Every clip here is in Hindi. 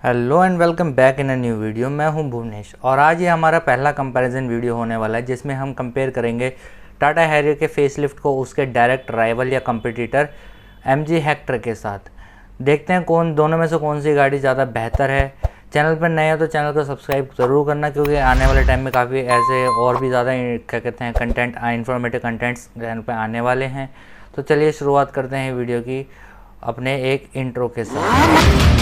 Hello and welcome back in a new video. मैं हूं भुवनेश और आज ये हमारा पहला कंपैरिजन वीडियो होने वाला है जिसमें हम कंपेयर करेंगे टाटा हैरियर के फेसलिफ्ट को उसके डायरेक्ट राइवल या कंपटीटर एमजी हेक्टर के साथ। देखते हैं कौन दोनों में से कौन सी गाड़ी ज़्यादा बेहतर है। चैनल पर नए हो तो चैनल को सब्सक्राइब ज़रूर करना, क्योंकि आने वाले टाइम में काफ़ी ऐसे और भी ज़्यादा क्या कहते हैं कंटेंट, इन्फॉर्मेटिव कंटेंट्स चैनल पर आने वाले हैं। तो चलिए शुरुआत करते हैं वीडियो की अपने एक इंट्रो के साथ।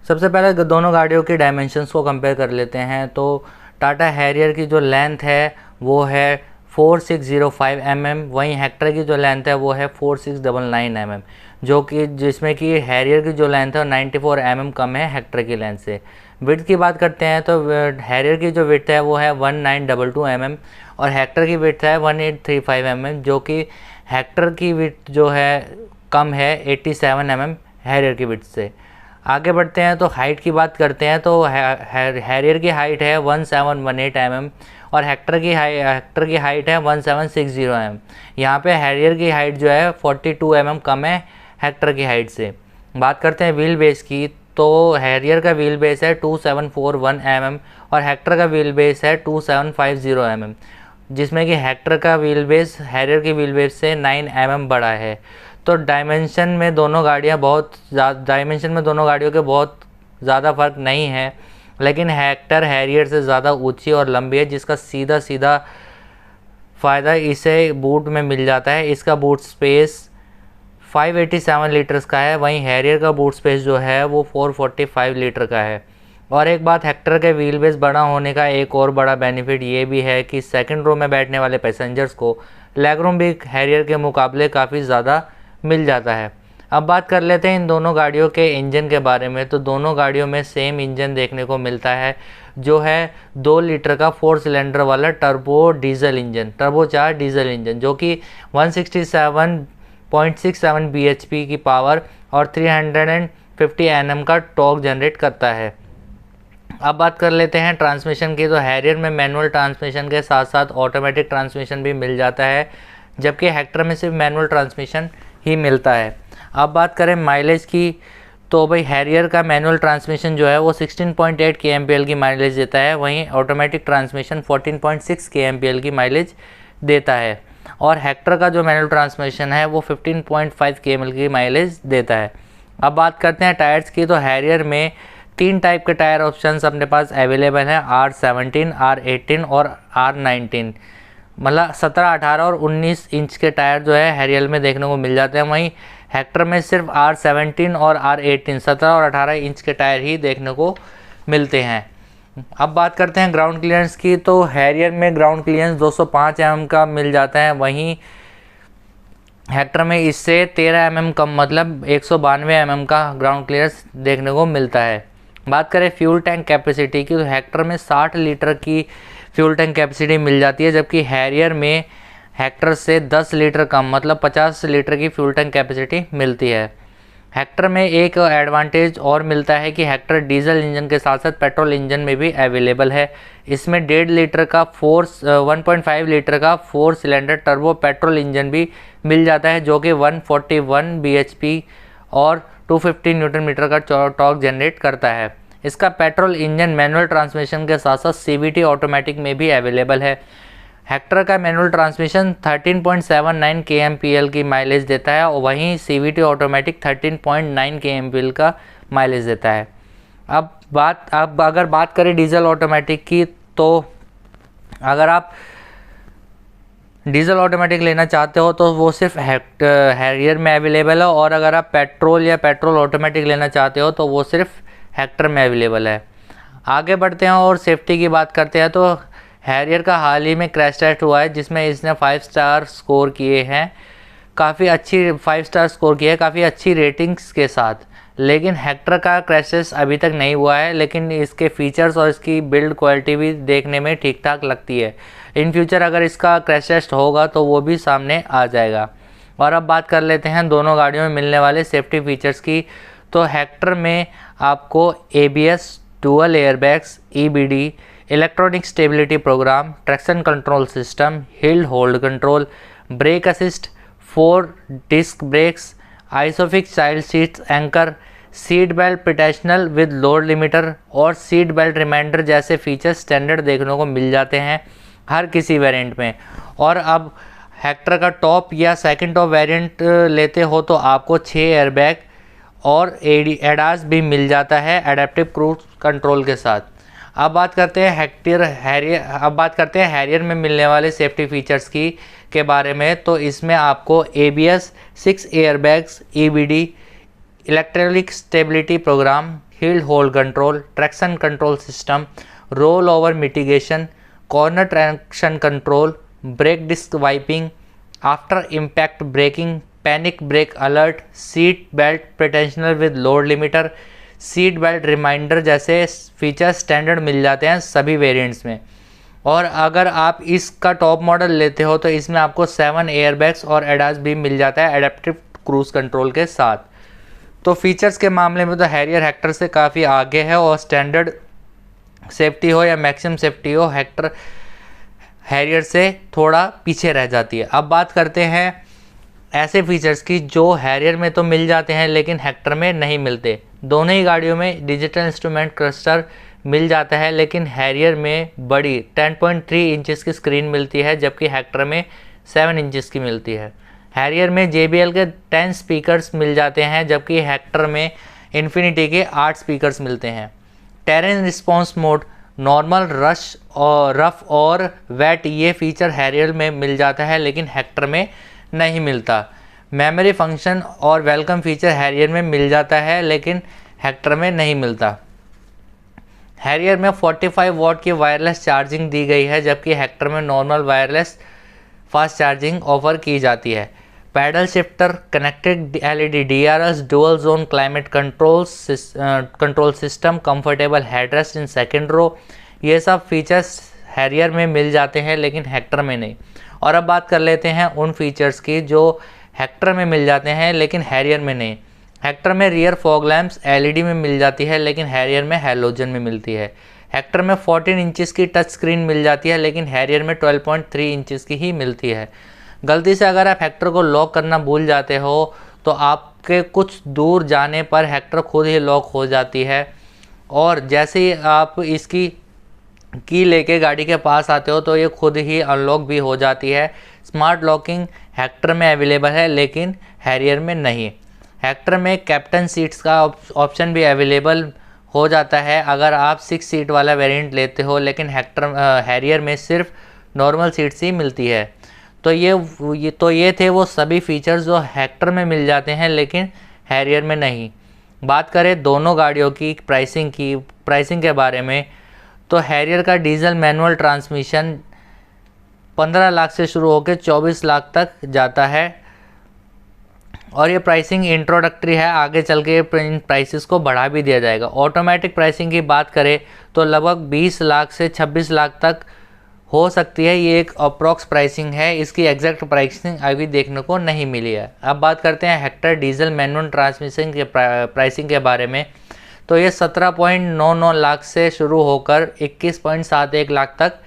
सबसे पहले दोनों गाड़ियों की डायमेंशंस को कंपेयर कर लेते हैं। तो टाटा हैरियर की जो लेंथ है वो है 4605 mm, वहीं हेक्टर की जो लेंथ है वो है 4699 mm, जो कि जिसमें कि हैरियर की जो लेंथ है 94 mm कम है हेक्टर की लेंथ से। विड्थ की बात करते हैं तो हैरियर की जो विड्थ है वो है 1922 mm और हेक्टर की विड्थ है 1835 mm, जो कि हेक्टर की विड्थ जो है कम है 87 mm हैरियर की विड्थ से। आगे बढ़ते हैं तो हाइट की बात करते हैं तो हैरियर की हाइट है 1718 mm और हेक्टर की हाइट है 1760 mm। यहाँ पे हैरियर की हाइट जो है 42 mm कम है हेक्टर की हाइट से। बात करते हैं व्हील बेस की, तो हैरियर का व्हील बेस है 2741 mm और हेक्टर का व्हील बेस है 2750 mm, जिसमें कि हेक्टर का व्हील बेस हैरियर की व्हील बेस से 9 mm बड़ा है। तो डायमेंशन में दोनों गाड़ियों के बहुत ज़्यादा फर्क नहीं है, लेकिन हेक्टर हैरियर से ज़्यादा ऊंची और लंबी है, जिसका सीधा सीधा फ़ायदा इसे बूट में मिल जाता है। इसका बूट स्पेस 587 लीटर्स का है, वहीं हैरियर का बूट स्पेस जो है वो 445 लीटर का है। और एक बात, हेक्टर के व्हील बेस बड़ा होने का एक और बड़ा बेनिफिट ये भी है कि सेकंड रो में बैठने वाले पैसेंजर्स को लेग रूम भी हैरियर के मुकाबले काफ़ी ज़्यादा मिल जाता है। अब बात कर लेते हैं इन दोनों गाड़ियों के इंजन के बारे में। तो दोनों गाड़ियों में सेम इंजन देखने को मिलता है, जो है 2 लीटर का 4 सिलेंडर वाला टर्बोचार्ज डीजल इंजन, जो कि 167.67 bhp की पावर और 350 Nm का टॉर्क जनरेट करता है। अब बात कर लेते हैं ट्रांसमिशन की, तो हैरियर में मैनुअल ट्रांसमिशन के साथ साथ ऑटोमेटिक ट्रांसमिशन भी मिल जाता है, जबकि हेक्टर में सिर्फ मैनुअल ट्रांसमिशन ही मिलता है। अब बात करें माइलेज की, तो भाई हैरियर का मैनुअल ट्रांसमिशन जो है वो 16.8 kmpl की माइलेज देता है, वहीं ऑटोमेटिक ट्रांसमिशन 14.6 kmpl की माइलेज देता है और हेक्टर का जो मैनुअल ट्रांसमिशन है वो 15.5 kml की माइलेज देता है। अब बात करते हैं टायर्स की, तो हैरियर में 3 टाइप के टायर ऑप्शंस अपने पास अवेलेबल हैं, R17, R18 और R19। मतलब 17, 18 और 19 इंच के टायर जो है हैरियर में देखने को मिल जाते हैं, वहीं हेक्टर में सिर्फ R17 और R18 17 और 18 इंच के टायर ही देखने को मिलते हैं। अब बात करते हैं ग्राउंड क्लियरेंस की, तो हैरियर में ग्राउंड क्लियरेंस 205 mm का मिल जाता है, वहीं हेक्टर में इससे 13 mm कम, मतलब 192 mm का ग्राउंड क्लियरेंस देखने को मिलता है। बात करें फ्यूल टैंक कैपेसिटी की, तो हेक्टर में 60 लीटर की फ्यूल टैंक कैपेसिटी मिल जाती है, जबकि हैरियर में हेक्टर से 10 लीटर कम, मतलब 50 लीटर की फ्यूल टैंक कैपेसिटी मिलती है। हेक्टर में एक एडवांटेज और मिलता है कि हेक्टर डीजल इंजन के साथ साथ पेट्रोल इंजन में भी अवेलेबल है। इसमें 1.5 लीटर का 1.5 लीटर का 4 सिलेंडर टर्बो पेट्रोल इंजन भी मिल जाता है, जो कि 141 bhp और 250 न्यूटन मीटर का टॉर्क जनरेट करता है। इसका पेट्रोल इंजन मैनुअल ट्रांसमिशन के साथ साथ CVT ऑटोमेटिक में भी अवेलेबल है। हेक्टर का मैनुअल ट्रांसमिशन 13.79 kmpl की माइलेज देता है और वहीं CVT ऑटोमेटिक 13.9 kmpl का माइलेज देता है। अब अगर बात करें डीजल ऑटोमेटिक की, तो अगर आप डीजल ऑटोमेटिक लेना चाहते हो तो वो सिर्फ हैरियर में अवेलेबल है, और अगर आप पेट्रोल ऑटोमेटिक लेना चाहते हो तो वो सिर्फ हेक्टर में अवेलेबल है। आगे बढ़ते हैं और सेफ्टी की बात करते हैं, तो हैरियर का हाल ही में क्रैश टेस्ट हुआ है, जिसमें इसने 5 स्टार स्कोर किए हैं, काफ़ी अच्छी 5 स्टार स्कोर किया है, काफ़ी अच्छी रेटिंग्स के साथ। लेकिन हेक्टर का क्रैश टेस्ट अभी तक नहीं हुआ है, लेकिन इसके फीचर्स और इसकी बिल्ड क्वालिटी भी देखने में ठीक ठाक लगती है। इन फ्यूचर अगर इसका क्रैश टेस्ट होगा तो वो भी सामने आ जाएगा। और अब बात कर लेते हैं दोनों गाड़ियों में मिलने वाले सेफ्टी फीचर्स की, तो हेक्टर में आपको ABS, dual airbags, EBD, electronic stability program, traction control system, hill hold control, brake assist, 4 disc brakes, isofix child seats anchor, seat belt pretensioner with load limiter और सीट बेल्ट रिमाइंडर जैसे फीचर्स स्टैंडर्ड देखने को मिल जाते हैं हर किसी वेरिएंट में। और अब हेक्टर का टॉप या सेकंड टॉप वेरिएंट लेते हो तो आपको 6 एयरबैग और एडास भी मिल जाता है एडेप्टिव क्रूज कंट्रोल के साथ। अब बात करते हैं हैरियर में मिलने वाले सेफ्टी फीचर्स के बारे में। तो इसमें आपको ABS, 6 airbags, EBD, electronic stability program, hill hold control, traction control system, roll over mitigation, corner traction control, brake disc wiping, after impact braking, panic brake alert, seat belt pretensioner with load limiter, seat belt reminder जैसे फीचर्स स्टैंडर्ड मिल जाते हैं सभी वेरिएंट्स में। और अगर आप इसका टॉप मॉडल लेते हो तो इसमें आपको 7 एयरबैग्स और एडास भी मिल जाता है एडेप्टिव क्रूज कंट्रोल के साथ। तो फीचर्स के मामले में तो हैरियर हेक्टर से काफ़ी आगे है और स्टैंडर्ड सेफ्टी हो या मैक्सिमम सेफ्टी हो, हेक्टर हैरियर से थोड़ा पीछे रह जाती है। अब बात करते हैं ऐसे फीचर्स की जो हैरियर में तो मिल जाते हैं लेकिन हेक्टर में नहीं मिलते। दोनों ही गाड़ियों में डिजिटल इंस्ट्रूमेंट क्लस्टर मिल जाता है लेकिन हैरियर में बड़ी 10.3 इंचेस की स्क्रीन मिलती है जबकि हेक्टर में 7 इंचेस की मिलती है। हैरियर में JBL के 10 स्पीकर्स मिल जाते हैं जबकि हेक्टर में इन्फिनिटी के 8 स्पीकर्स मिलते हैं। Terrain response mode, normal, rush और रफ और वेट ये फीचर हैरियर में मिल जाता है लेकिन हेक्टर में नहीं मिलता। मेमोरी फंक्शन और वेलकम फीचर हैरियर में मिल जाता है लेकिन हेक्टर में नहीं मिलता। हैरियर में 45 वॉट की वायरलेस चार्जिंग दी गई है जबकि हेक्टर में normal wireless fast charging offer की जाती है। Paddle shifter, connected LED DRS, dual zone climate control system, comfortable headrest in second row, ये सब फीचर्स हैरियर में मिल जाते हैं लेकिन हेक्टर में नहीं। और अब बात कर लेते हैं उन फीचर्स की जो हेक्टर में मिल जाते हैं लेकिन हैरियर में नहीं। हेक्टर में रियर फॉग लैंप्स LED में मिल जाती है लेकिन हैरियर में हैलोजन में मिलती है। हेक्टर में 14 इंचेस की टच स्क्रीन मिल जाती है लेकिन हैरियर में 12.3 इंचेस की ही मिलती है। गलती से अगर आप हेक्टर को लॉक करना भूल जाते हो तो आपके कुछ दूर जाने पर हेक्टर खुद ही लॉक हो जाती है और जैसे ही आप इसकी की लेके गाड़ी के पास आते हो तो ये खुद ही अनलॉक भी हो जाती है। स्मार्ट लॉकिंग हेक्टर में अवेलेबल है लेकिन हैरियर में नहीं। हेक्टर में कैप्टन सीट्स का ऑप्शन भी अवेलेबल हो जाता है अगर आप 6 सीट वाला वेरिएंट लेते हो लेकिन हैरियर में सिर्फ नॉर्मल सीट्स ही मिलती है। तो ये थे वो सभी फीचर्स जो हेक्टर में मिल जाते हैं लेकिन हैरियर में नहीं। बात करें दोनों गाड़ियों की प्राइसिंग के बारे में तो हैरियर का डीजल मैनुअल ट्रांसमिशन 15 लाख से शुरू होकर 24 लाख तक जाता है और ये प्राइसिंग इंट्रोडक्टरी है, आगे चल के इन प्राइसेस को बढ़ा भी दिया जाएगा। ऑटोमेटिक प्राइसिंग की बात करें तो लगभग 20 लाख से 26 लाख तक हो सकती है, ये एक अप्रॉक्स प्राइसिंग है, इसकी एग्जैक्ट प्राइसिंग अभी देखने को नहीं मिली है। अब बात करते हैं हेक्टर डीजल मैनुअल ट्रांसमिशन के प्राइसिंग के बारे में तो ये 17.99 लाख से शुरू होकर 21.71 लाख तक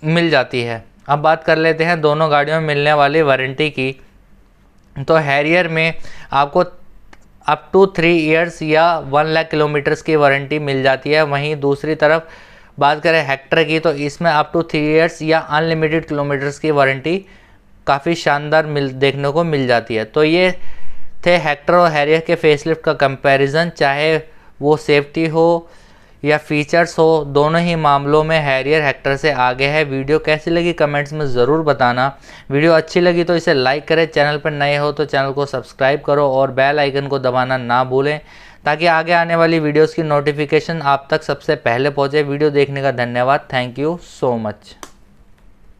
मिल जाती है। अब बात कर लेते हैं दोनों गाड़ियों में मिलने वाली वारंटी की। तो हैरियर में आपको अप टू 3 इयर्स या 1 लाख किलोमीटर्स की वारंटी मिल जाती है। वहीं दूसरी तरफ बात करें हेक्टर की तो इसमें अप टू 3 इयर्स या अनलिमिटेड किलोमीटर्स की वारंटी काफ़ी शानदार देखने को मिल जाती है। तो ये थे हेक्टर और हैरियर के फेसलिफ्ट का कंपैरिजन, चाहे वो सेफ्टी हो या फीचर्स हो, दोनों ही मामलों में हैरियर हेक्टर से आगे है। वीडियो कैसी लगी कमेंट्स में ज़रूर बताना। वीडियो अच्छी लगी तो इसे लाइक करें, चैनल पर नए हो तो चैनल को सब्सक्राइब करो और बेल आइकन को दबाना ना भूलें ताकि आगे आने वाली वीडियोस की नोटिफिकेशन आप तक सबसे पहले पहुंचे। वीडियो देखने का धन्यवाद। Thank you so much.